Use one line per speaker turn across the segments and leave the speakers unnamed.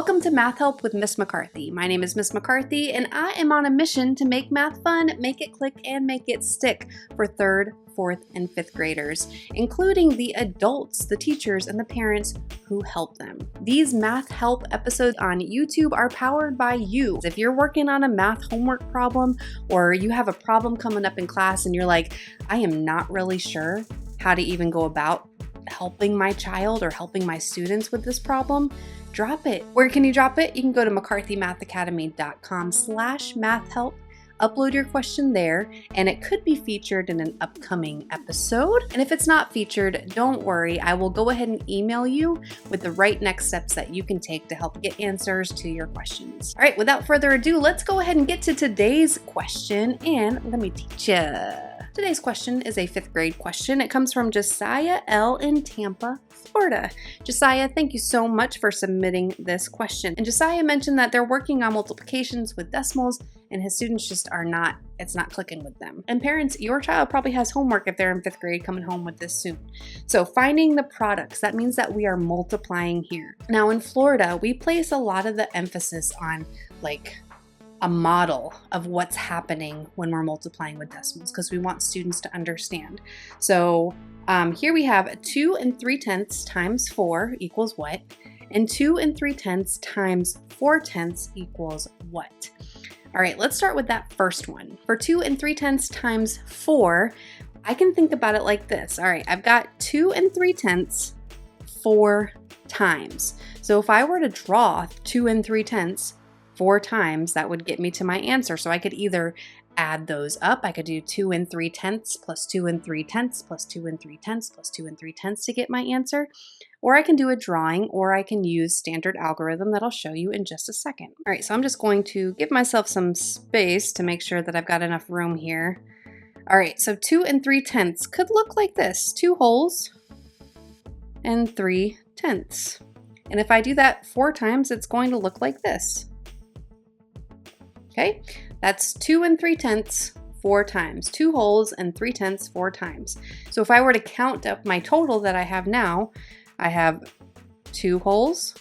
Welcome to Math Help with Miss McCarthy. My name is Miss McCarthy, and I am on a mission to make math fun, make it click, and make it stick for 3rd, 4th, and 5th graders, including the adults, the teachers, and the parents who help them. These Math Help episodes on YouTube are powered by you. If you're working on a math homework problem, or you have a problem coming up in class and you're like, I am not really sure how to even go about helping my child or helping my students with this problem, drop it. Where can you drop it? You can go to mccarthymathacademy.com/mathhelp, upload your question there, and it could be featured in an upcoming episode. And if it's not featured, don't worry, I will go ahead and email you with the right next steps that you can take to help get answers to your questions. All right, without further ado, let's go ahead and get to today's question, and let me teach you. Today's question is a 5th grade question. It comes from Josiah L. in Tampa, Florida. Josiah, thank you so much for submitting this question. And Josiah mentioned that they're working on multiplications with decimals and his students just it's not clicking with them. And parents, your child probably has homework if they're in 5th grade coming home with this soon. So finding the products, that means that we are multiplying here. Now in Florida, we place a lot of the emphasis on a model of what's happening when we're multiplying with decimals because we want students to understand. So here we have 2 3/10 times 4 equals what? And 2 3/10 times 4/10 equals what? All right, let's start with that first one. For 2 3/10 times 4, I can think about it like this. All right, I've got 2 3/10 4 times. So if I were to draw 2 3/10 4 times, that would get me to my answer. So I could either add those up. I could do 2 3/10 plus 2 3/10 plus 2 3/10 plus 2 3/10 to get my answer. Or I can do a drawing, or I can use standard algorithm that I'll show you in just a second. All right, so I'm just going to give myself some space to make sure that I've got enough room here. All right, so 2 3/10 could look like this: 2 wholes and 3/10. And if I do that 4 times, it's going to look like this. Okay, that's 2 3/10 4 times, 2 wholes and 3/10 4 times. So if I were to count up my total that I have now, I have 2 wholes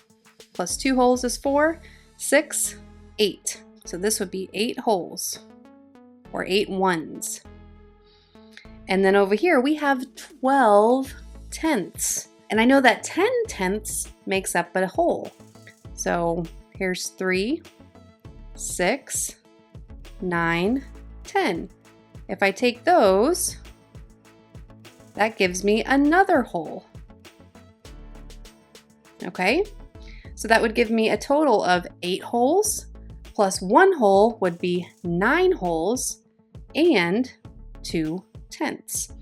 plus 2 wholes is 4, 6, 8. So this would be 8 wholes or 8 ones. And then over here we have 12 tenths. And I know that 10 tenths makes up a whole. So here's 3, 6, 9, 10. If I take those, that gives me another whole. Okay, so that would give me a total of 8 wholes, plus 1 whole would be 9 wholes and 2 tenths.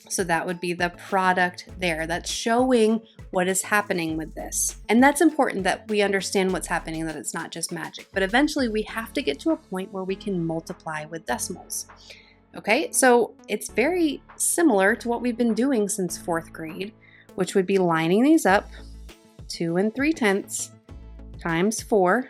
So that would be the product there. That's showing what is happening with this. And that's important that we understand what's happening, that it's not just magic. But eventually we have to get to a point where we can multiply with decimals. Okay, so it's very similar to what we've been doing since 4th grade, which would be lining these up, 2 3/10 times 4.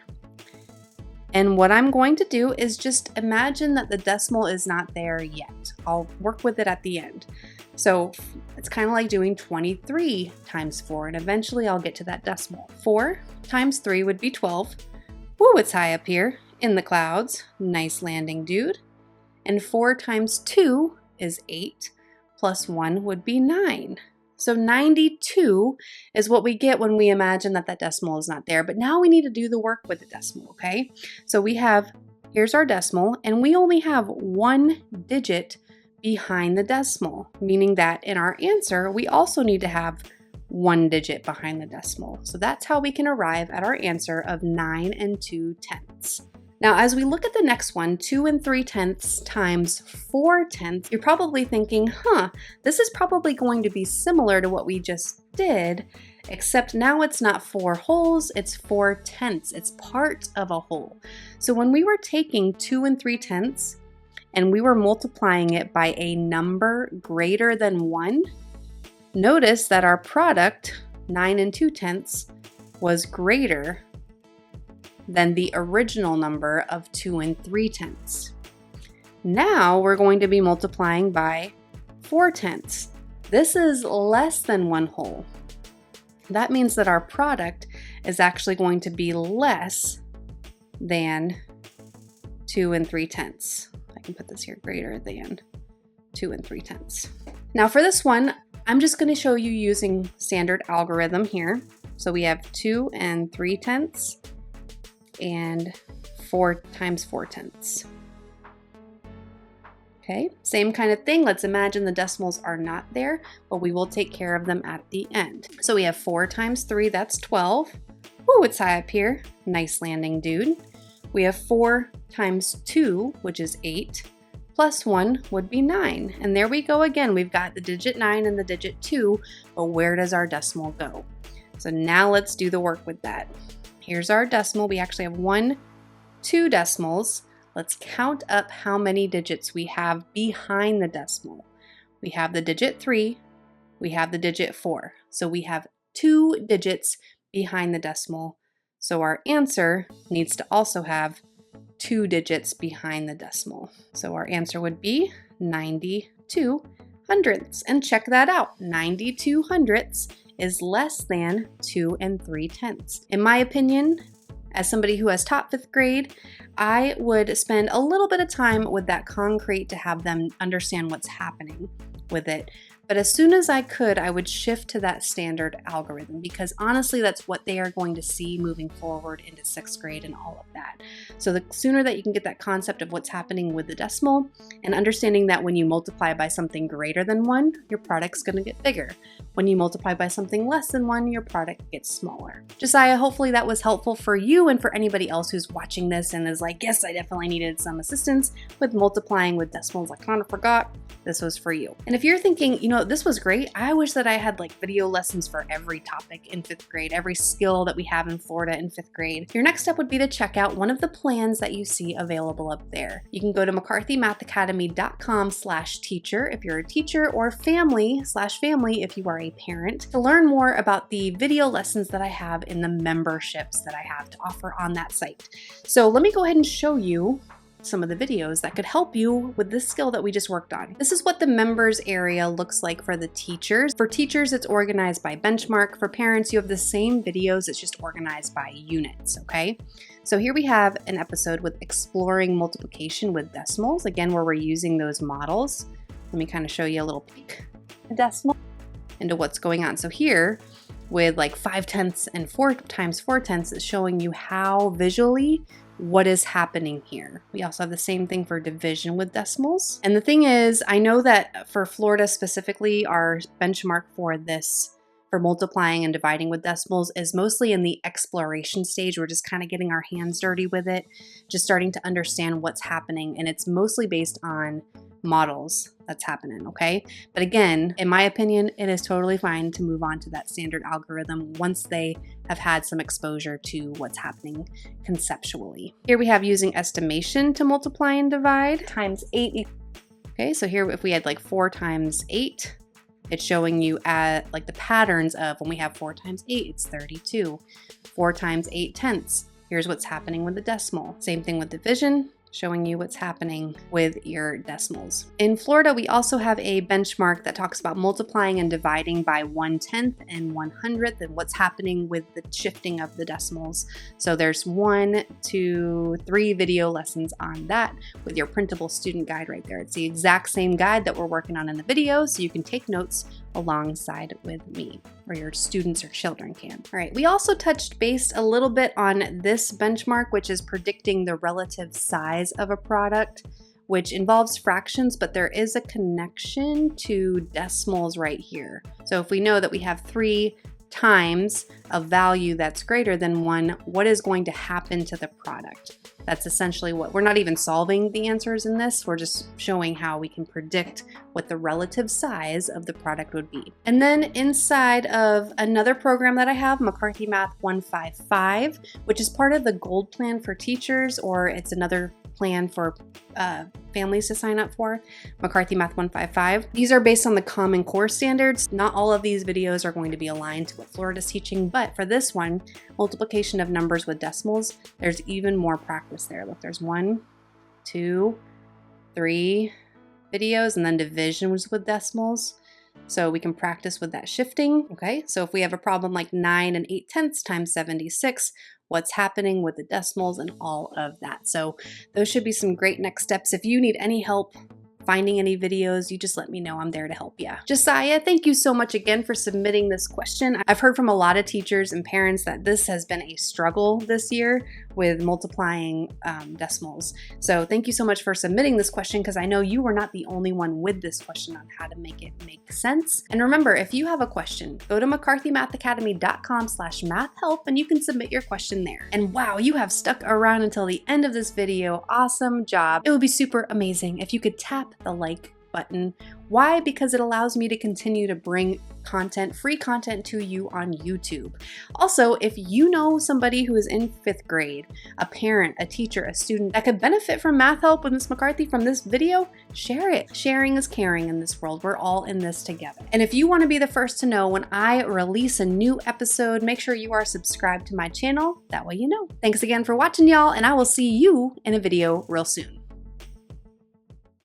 And what I'm going to do is just imagine that the decimal is not there yet. I'll work with it at the end. So it's kind of like doing 23 times 4, and eventually I'll get to that decimal. 4 times 3 would be 12. Woo, it's high up here in the clouds. Nice landing, dude. And 4 times 2 is 8, plus 1 would be 9. So 92 is what we get when we imagine that that decimal is not there. But now we need to do the work with the decimal, okay? So here's our decimal, and we only have 1 digit behind the decimal, meaning that in our answer, we also need to have 1 digit behind the decimal. So that's how we can arrive at our answer of 9 2/10. Now, as we look at the next one, 2 3/10 times 4/10, you're probably thinking, this is probably going to be similar to what we just did, except now it's not 4 wholes, it's 4/10. It's part of a whole. So when we were taking 2 3/10 and we were multiplying it by a number greater than 1, notice that our product, 9 2/10, was greater than the original number of 2 3/10. Now we're going to be multiplying by 4/10. This is less than 1 whole. That means that our product is actually going to be less than 2 3/10. I can put this here, greater than 2 3/10. Now for this one, I'm just going to show you using standard algorithm here. So we have 2 3/10 and 4 times 4/10. Okay, same kind of thing. Let's imagine the decimals are not there, but we will take care of them at the end. So we have 4 times 3, that's 12. Ooh, it's high up here. Nice landing, dude. We have 4 times 2, which is 8, plus 1 would be 9. And there we go again. We've got the digit 9 and the digit 2, but where does our decimal go? So now let's do the work with that. Here's our decimal. We actually have 2 decimals. Let's count up how many digits we have behind the decimal. We have the digit 3, we have the digit 4. So we have 2 digits behind the decimal. So our answer needs to also have 2 digits behind the decimal. So our answer would be 92 hundredths. And check that out, 92 hundredths is less than 2 3/10. In my opinion, as somebody who has taught 5th grade, I would spend a little bit of time with that concrete to have them understand what's happening with it. But as soon as I could, I would shift to that standard algorithm because honestly, that's what they are going to see moving forward into 6th grade and all of that. So the sooner that you can get that concept of what's happening with the decimal and understanding that when you multiply by something greater than 1, your product's going to get bigger. When you multiply by something less than 1, your product gets smaller. Josiah, hopefully that was helpful for you and for anybody else who's watching this and is like, yes, I definitely needed some assistance with multiplying with decimals. I kind of forgot. This was for you. And if you're thinking, you know, this was great, I wish that I had like video lessons for every topic in 5th grade, every skill that we have in Florida in 5th grade. Your next step would be to check out one of the plans that you see available up there. You can go to mccarthymathacademy.com/teacher if you're a teacher, or family/family if you are a parent, to learn more about the video lessons that I have in the memberships that I have to offer on that site. So let me go ahead and show you some of the videos that could help you with this skill that we just worked on. This is what the members area looks like for the teachers. For teachers, it's organized by benchmark. For parents, you have the same videos, it's just organized by units, okay? So here we have an episode with exploring multiplication with decimals, again, where we're using those models. Let me kind of show you a little peek at decimal into what's going on. So here, with like 5/10 and 4 times 4/10, it's showing you how visually what is happening here. We also have the same thing for division with decimals. And the thing is, I know that for Florida specifically, our benchmark for this, for multiplying and dividing with decimals, is mostly in the exploration stage. We're just kind of getting our hands dirty with it, just starting to understand what's happening. And it's mostly based on models that's happening, okay? But again, in my opinion, it is totally fine to move on to that standard algorithm once they have had some exposure to what's happening conceptually. Here we have using estimation to multiply and divide. Times 8. Okay, so here if we had like 4 times 8, it's showing you at like the patterns of when we have 4 times 8, it's 32. 4 times 8/10. Here's what's happening with the decimal. Same thing with division, showing you what's happening with your decimals. In Florida, we also have a benchmark that talks about multiplying and dividing by 1/10 and 1/100 and what's happening with the shifting of the decimals. So there's 1, 2, 3 video lessons on that with your printable student guide right there. It's the exact same guide that we're working on in the video, so you can take notes alongside with me, or your students or children can. All right, we also touched base a little bit on this benchmark, which is predicting the relative size of a product, which involves fractions, but there is a connection to decimals right here. So if we know that we have 3 times a value that's greater than 1, what is going to happen to the product? That's essentially what, we're not even solving the answers in this, we're just showing how we can predict what the relative size of the product would be. And then inside of another program that I have, McCarthy Math 155, which is part of the Gold Plan for teachers, or it's another plan for families to sign up for, McCarthy Math 155. These are based on the Common Core standards. Not all of these videos are going to be aligned to what Florida's teaching, but for this one, multiplication of numbers with decimals, there's even more practice there. Look, there's 1, 2, 3 videos, and then divisions with decimals. So we can practice with that shifting. Okay, so if we have a problem like 9 and 8/10 times 76, what's happening with the decimals and all of that. So those should be some great next steps. If you need any help finding any videos, you just let me know. I'm there to help you. Josiah, thank you so much again for submitting this question. I've heard from a lot of teachers and parents that this has been a struggle this year with multiplying decimals. So thank you so much for submitting this question, because I know you were not the only one with this question on how to make it make sense. And remember, if you have a question, go to mccarthymathacademy.com/mathhelp and you can submit your question there. And wow, you have stuck around until the end of this video. Awesome job. It would be super amazing if you could tap the like button. Why? Because it allows me to continue to bring content, free content to you on YouTube. Also, if you know somebody who is in 5th grade, a parent, a teacher, a student that could benefit from math help with Ms. McCarthy from this video, share it. Sharing is caring in this world. We're all in this together. And if you want to be the first to know when I release a new episode, make sure you are subscribed to my channel. That way you know. Thanks again for watching, y'all, and I will see you in a video real soon.